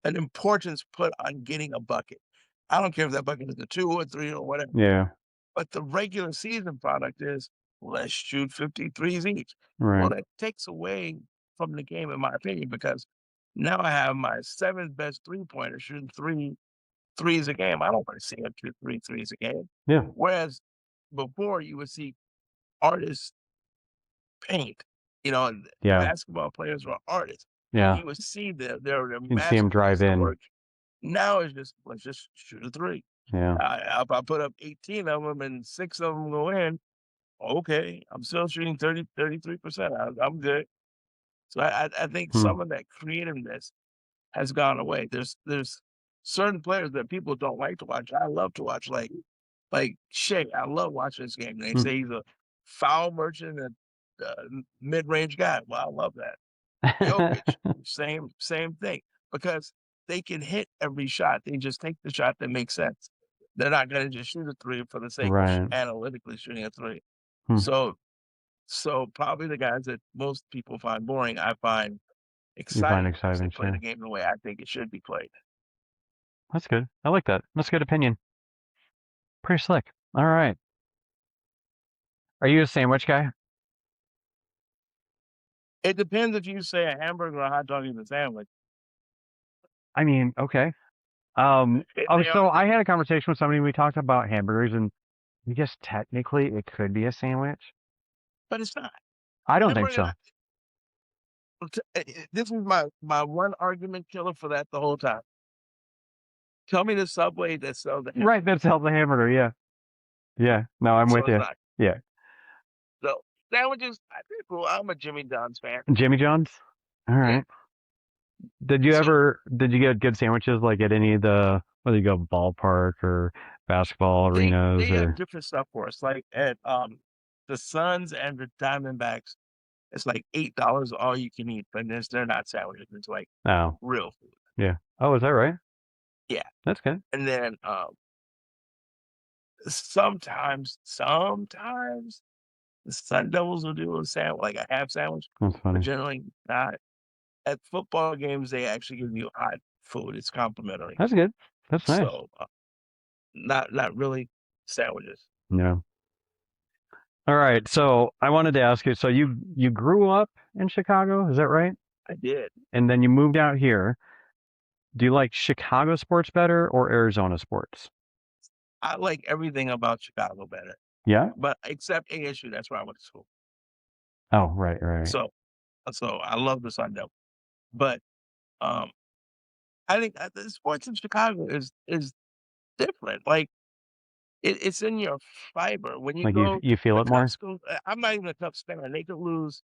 importance put on getting a bucket. I don't care if that bucket is a 2 or 3 or whatever, Yeah. but the regular season product is, "Let's shoot 53s each." Well, Right. that takes away from the game, in my opinion, because now I have my 7th best three-pointer shooting 3 threes a game. I don't wanna see him shoot 3 threes a game. Yeah. Whereas before, you would see artists paint, and Yeah. basketball players were artists, and Yeah. you would see their You can see him drive masterpiece of in. work. Now it's just, "Let's just shoot a 3." Yeah. If I put up 18 of them and 6 of them go in, okay, I'm still shooting 33%. I'm good. So I think Hmm. some of that creativeness has gone away. There's certain players that people don't like to watch. I love to watch, like Shea. I love watching this game. They Hmm. say he's a foul merchant and mid-range guy. Well, I love that. Jokic, same thing, because they can hit every shot. They just take the shot that makes sense. They're not gonna just shoot a 3 for the sake of Right. analytically shooting a 3. Hmm. So probably the guys that most people find boring, I find You find exciting because they exciting, play the sure. game the way I think it should be played. That's good. I like that. That's a good opinion. Pretty slick. All right. Are you a sandwich guy? It depends if you say a hamburger or a hot dog is a sandwich. I mean, okay. If Oh, they are, so I had a conversation with somebody. We talked about hamburgers, and I guess technically it could be a sandwich. but it's not. I don't think Hamburger. so. This was my one argument killer for that the whole time. Tell me the Subway that sells the Right, hamburger. that sells a hamburger. Yeah. Yeah. No, I'm So with it's you. not. Yeah. So sandwiches, I think. Well, I'm a Jimmy John's fan. Jimmy John's? All Yeah. right. So Did you get good sandwiches like at any of the, whether you go ballpark or basketball they arenas have or, different stuff for us. Like at the Suns and the Diamondbacks, it's like $8 all you can eat, but they're not sandwiches. It's like oh, real food. yeah. Oh, is that right? Yeah. That's good. And then sometimes the Sun Devils will do a sandwich, like a half sandwich, That's but funny. generally not. At football games, they actually give you hot food. It's complimentary. That's good. That's nice. So not really sandwiches. Yeah. All right. So I wanted to ask you, so you grew up in Chicago, is that right? I did. And then you moved out here. Do you like Chicago sports better or Arizona sports? I like everything about Chicago better, Yeah? but except ASU. That's where I went to school. Oh, right, right. So I love the Sun Devils, but um, I think the sports in Chicago is different. Like it's in your fiber. When you Like go, you feel the it more? Cubs go. I'm not even a Cubs fan. They could lose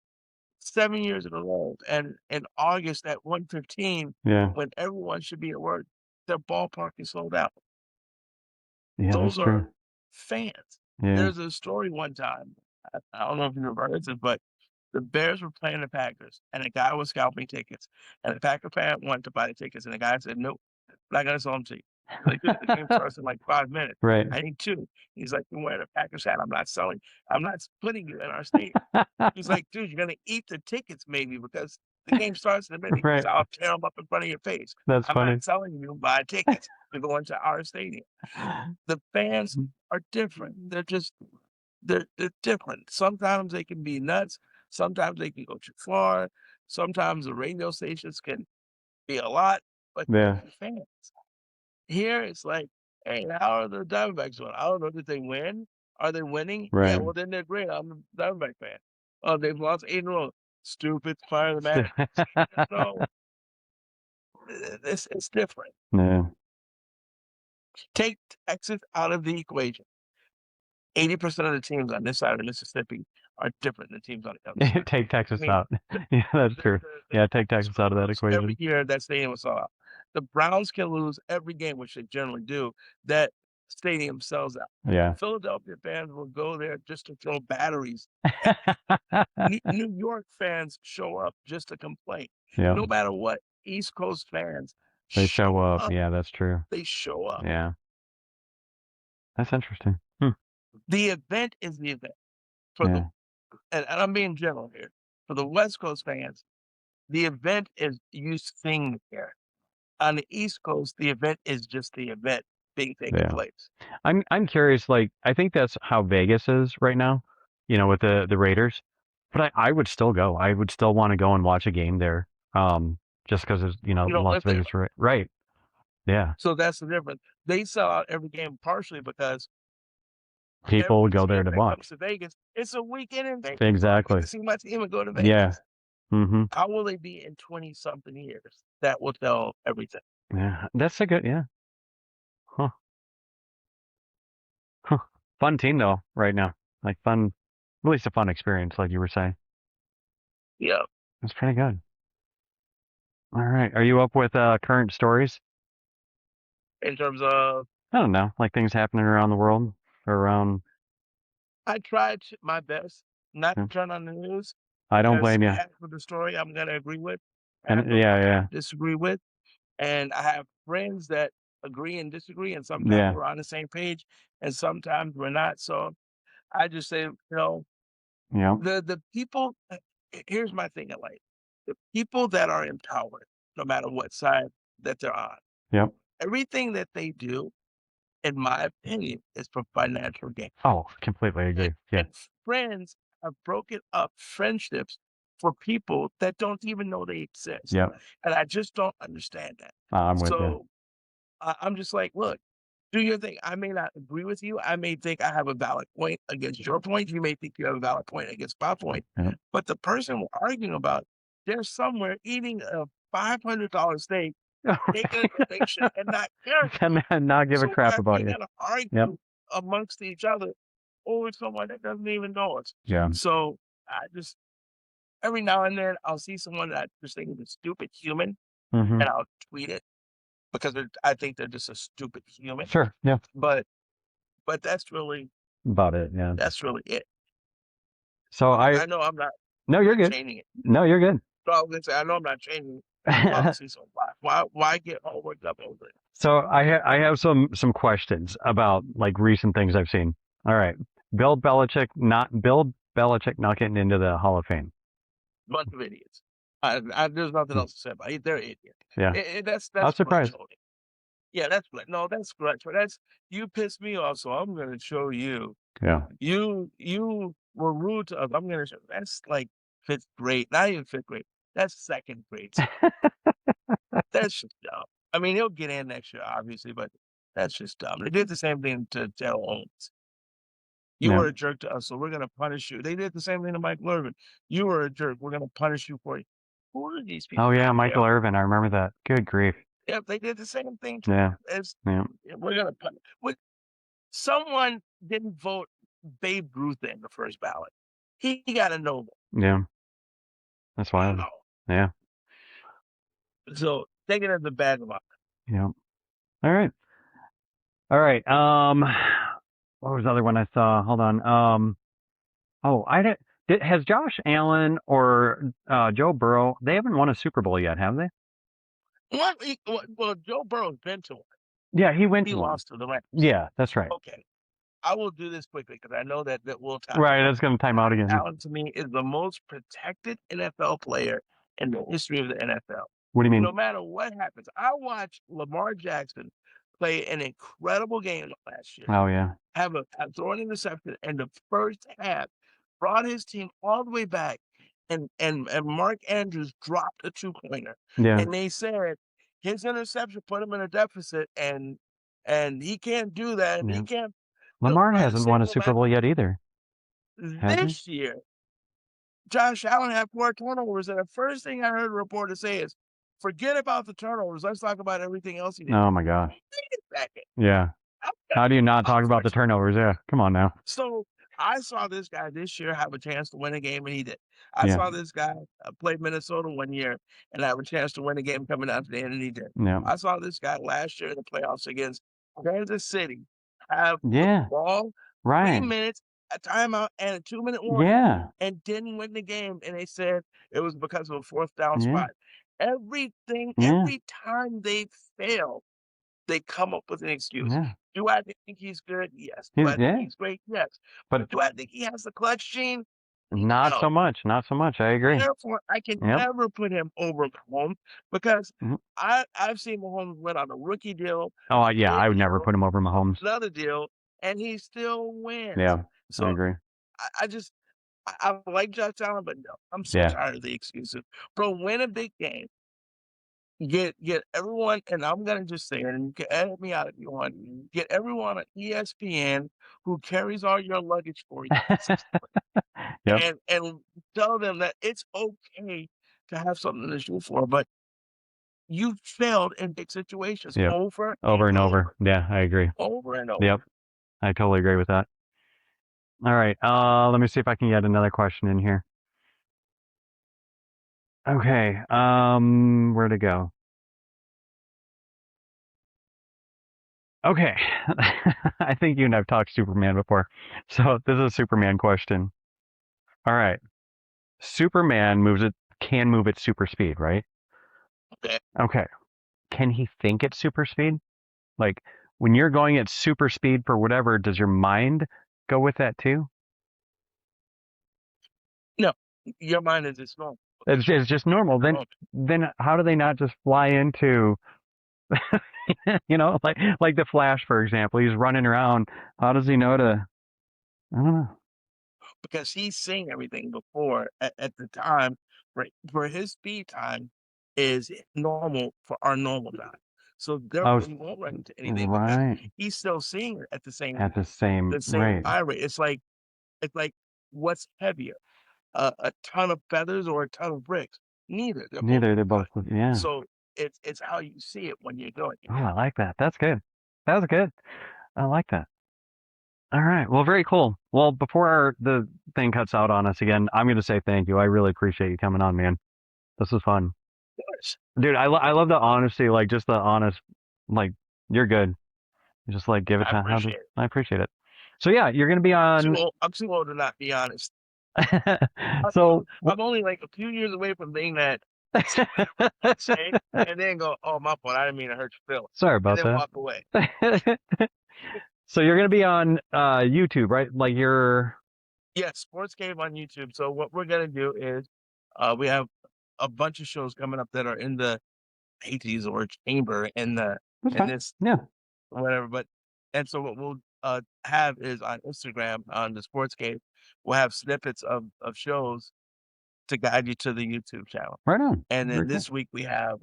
7 years in a row, and in August at 1:15, Yeah. when everyone should be at work, their ballpark is sold out. Yeah, that's Those are true. fans. Yeah. There's a story one time. I don't know if you've ever heard this, but the Bears were playing the Packers, and a guy was scalping tickets, and the Packer fan wanted to buy the tickets, and the guy said, "Nope, not gonna sell them to you." He's like, "Dude, the game starts in like 5 minutes. Right. I need 2." He's like, "You're wearing a Packers hat. I'm not selling. I'm not putting you in our stadium." He's like, "Dude, you're gonna eat the tickets maybe because the game starts in a minute." He goes, Right. "I'll tear them up in front of your face. That's I'm funny. not selling you to buy tickets to go into our stadium." The fans are different. They're different. Sometimes they can be nuts. Sometimes they can go too far. Sometimes the radio stations can be a lot, but they're Yeah. fans. Here, it's like, "Hey, how are the Diamondbacks doing? I don't know. Did they win? Are they winning? Yeah, Right. well, then they're great. I'm a Diamondback fan. Oh, they've lost 8 in a row. Stupid. Fire the manager." So it's different. Yeah. Take Texas out of the equation. 80% of the teams on this side of the Mississippi are different than teams on the other side. Take I Texas mean, out. Yeah, that's true. the Yeah, take Texas Texas out of that lose every equation. year. That stadium will sell out. The Browns can lose every game, which they generally do. That stadium sells out. Yeah. Philadelphia fans will go there just to throw batteries. New York fans show up just to complain. Yeah. No matter what, East Coast fans They show show up. up. Yeah, that's true. They show up. Yeah. That's interesting. Hmm. The event is the event for the Yeah. and I'm being general here. For the West Coast fans, the event is you sing there. On the East Coast, the event is just the event being taken Yeah. place. I'm curious, like, I think that's how Vegas is right now, with the Raiders. But I would still go. I would still want to go and watch a game there. Just because it's, You don't Las live there. Vegas, right? Right. Yeah. So that's the difference. They sell out every game partially because People every go there team to that comes watch. to Vegas, it's a weekend in Vegas. I get Exactly. to see my team and go to Yeah. Vegas. Mm-hmm. How will they be in 20 something years? That will tell everything. Yeah. That's a good, yeah. Huh. Huh. Fun team though, right now. Like fun, at least a fun experience, like you were saying. Yeah. It's pretty good. All right. Are you up with current stories? In terms of, I don't know, like things happening around the world or around. I tried my best not Yeah. to turn on the news I don't because blame you. half of the story I'm going to agree with, half And of yeah, I'm going yeah, to disagree with. And I have friends that agree and disagree. And sometimes yeah, we're on the same page and sometimes we're not. So I just say, yeah, the people, here's my thing in life. The people that are in power, no matter what side that they're on, yep. everything that they do, in my opinion, is for financial gain. Oh, completely And, agree. Yeah, and friends have broken up friendships for people that don't even know they exist. yep. And I just don't understand that. I'm with you. So I'm just like, look, do your thing. I may not agree with you. I may think I have a valid point against your point. You may think you have a valid point against my point. Yep. But the person we're arguing about, they're somewhere eating a $500 steak, taking a donation, and not caring. And not give a So crap why are about we you. gonna Yep. argue amongst each other over someone that doesn't even know us? Yeah. So I just every now and then I'll see someone that I just think is a stupid human, Mm-hmm. and I'll tweet it because I think they're just a stupid human. Sure. Yeah. But that's really About it. Yeah. it. So I know no, I'm you're not good. changing it. No, you're good. So I was gonna say I know I'm not changing the policy. So why get all worked up over it? So I have some questions about like recent things I've seen. All right. Bill Belichick not getting into the Hall of Fame. Bunch of idiots. There's nothing Hmm. else to say about it. They're idiots. Yeah. I That's was surprised. grudge. Yeah, that's no, that's correct. But that's you pissed me off, so I'm gonna show you. Yeah. You were rude to us. I'm gonna show. That's like fifth grade, not even fifth grade. That's second grade stuff. That's just dumb. I mean, he'll get in next year, obviously, but that's just dumb. They did the same thing to Dale Owens. You Yeah. were a jerk to us, so we're gonna punish you. They did the same thing to Mike Irvin. You were a jerk. We're gonna punish you for it. Who are these Oh people yeah, out there? Michael Irvin. I remember that. Good grief. Yep, they did the same thing to Yeah. as Yeah. we're gonna punish. Someone didn't vote Babe Ruth in the first ballot. He got a no vote. Yeah. That's wild. No. Yeah. So take it as a bad luck. Yeah. All right. All right. What was the other one I saw? Hold on. Oh, has Josh Allen or Joe Burrow? They haven't won a Super Bowl yet, have they? Well, Joe Burrow's been to one. Yeah, he went He to one. lost to the Rams. Yeah, that's right. Okay. I will do this quickly because I know that will time Right, out. that's going to time out again. Allen to me is the most protected NFL player in the history of the NFL. What do you No mean? matter what happens, I watched Lamar Jackson play an incredible game last year. Oh yeah. Have throw an interception in the first half, brought his team all the way back, and Mark Andrews dropped a two-pointer. Yeah. And they said his interception put him in a deficit, and he can't do that, and he Yeah. can't Lamar try to hasn't won save a him Super back. Bowl yet either, has he? This year, Josh Allen had 4 turnovers, and the first thing I heard a reporter say is, "Forget about the turnovers. Let's talk about everything else he did." Oh my gosh. Wait a second. Yeah. I'm How do you not talk about the first. turnovers? Yeah. Come on now. So I saw this guy this year have a chance to win a game, and he did. I Yeah. saw this guy play Minnesota one year and have a chance to win a game coming out to the end, and he did. Yeah. I saw this guy last year in the playoffs against Kansas City have the Yeah. ball, 3 Right. minutes, a timeout, and a 2-minute warning, Yeah. and didn't win the game. And they said it was because of a fourth down Yeah. spot. Every Yeah. time they fail, they come up with an excuse. Yeah. Do I think he's good? Yes. Do He's I think yeah, he's great? Yes. but But do I think he has the clutch gene? not No. so much. Not so much. I agree. Therefore, I can Yep. never put him over Mahomes because Mhm. I've seen Mahomes win on a rookie deal, Oh, a yeah, I big would never deal, put him over Mahomes. another deal, and he still wins. Yeah, I So agree. I just I like Josh Allen, but no, I'm so Yeah. tired of the excuses. Bro, win a big game. Get everyone, and I'm gonna just say it, and you can edit me out if you want. Get everyone on ESPN who carries all your luggage for you consistently, Yep. and tell them that it's okay to have something to shoot for, but you failed in big situations Yep. over Over and and over. over, Yeah, I agree. over and over. Yep. I totally agree with that. All right. Let me see if I can get another question in here. Okay. Where to go? Okay. I think you and I've talked Superman before. So this is a Superman question. All right. Superman can move at super speed, right? Okay. Okay. Can he think at super speed? Like when you're going at super speed for whatever, does your mind go with that too? No, your mind is just normal It's, because you're it's just normal. you're Then own. then how do they not just fly into like the Flash, for example? He's running around. How does he know to? I don't know. Because he's seen everything before at the time, right? For his speed time is normal for our normal time. So Oh, therefore, he won't run into anything because right. he's still seeing it at At the the same right. eye rate. It's like what's heavier, a ton of feathers or a ton of bricks? Neither. They're both Neither. They're good. both. Yeah. So it's how you see it when you're doing it. Oh, I like that. That's good. That was good. I like that. All right. Well, very cool. Well, before the thing cuts out on us again, I'm going to say thank you. I really appreciate you coming on, man. This was fun. Of course. Dude, I love the honesty, like just the honest, like you're good. Just like give it I time. appreciate it. I appreciate it. So yeah, you're gonna be on. I'm too old to not be honest. So I'm only like a few years away from being that say whatever I want to say, and then go, "Oh, my fault. I didn't mean to hurt your feelings," sorry and about then walk away. that. So you're gonna be on YouTube, right? Like you're. Yeah, Sports Cave on YouTube. So what we're gonna do is, we have a bunch of shows coming up that are in the 80s or chamber That's in fine. this Yeah. whatever. But and so what we'll have is on Instagram on the Sports Cave, we'll have snippets of shows to guide you to the YouTube channel. Right on. And then Very cool. this week we have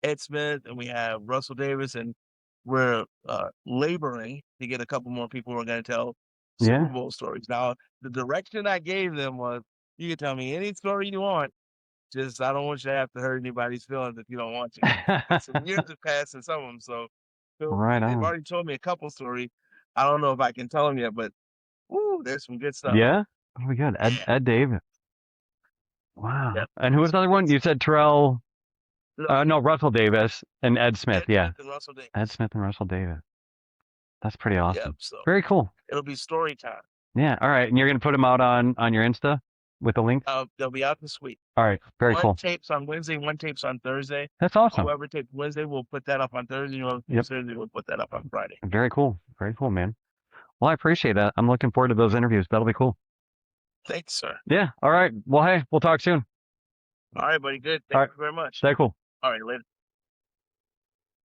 Ed Smith and we have Russell Davis, and we're laboring to get a couple more people who are going to tell Super Yeah. Bowl stories. Now, the direction I gave them was, you can tell me any story you want. Just I don't want you to have to hurt anybody's feelings if you don't want to. But some years have passed in some of them, so feel Right free. They've on. already told me a couple stories. I don't know if I can tell them yet, but woo, there's some good stuff. Yeah. Oh my God. Yeah, Ed Davis. yeah, Wow. And who was some the other good one? You stuff. said Terrell. No, No, Russell Davis and Ed Smith. Ed Yeah. Smith and Russell Ed Davis. Smith and Russell Davis. That's pretty Yep. awesome. So Very cool. it'll be story time. Yeah. All right. And you're gonna put them out on your Insta with the links. They'll be out this week. All right. Very One cool. tape's on Wednesday, one tape's on Thursday. That's awesome. Whoever tapes Wednesday will put that up on Thursday. Whoever Yep. tapes Thursday will put that up on Friday. Very cool. Very cool, man. Well, I appreciate that. I'm looking forward to those interviews. That'll be cool. Thanks, sir. Yeah. All right. Well, hey, we'll talk soon. All right, buddy. Good. All Thank right. you very much. Stay cool. All right, later.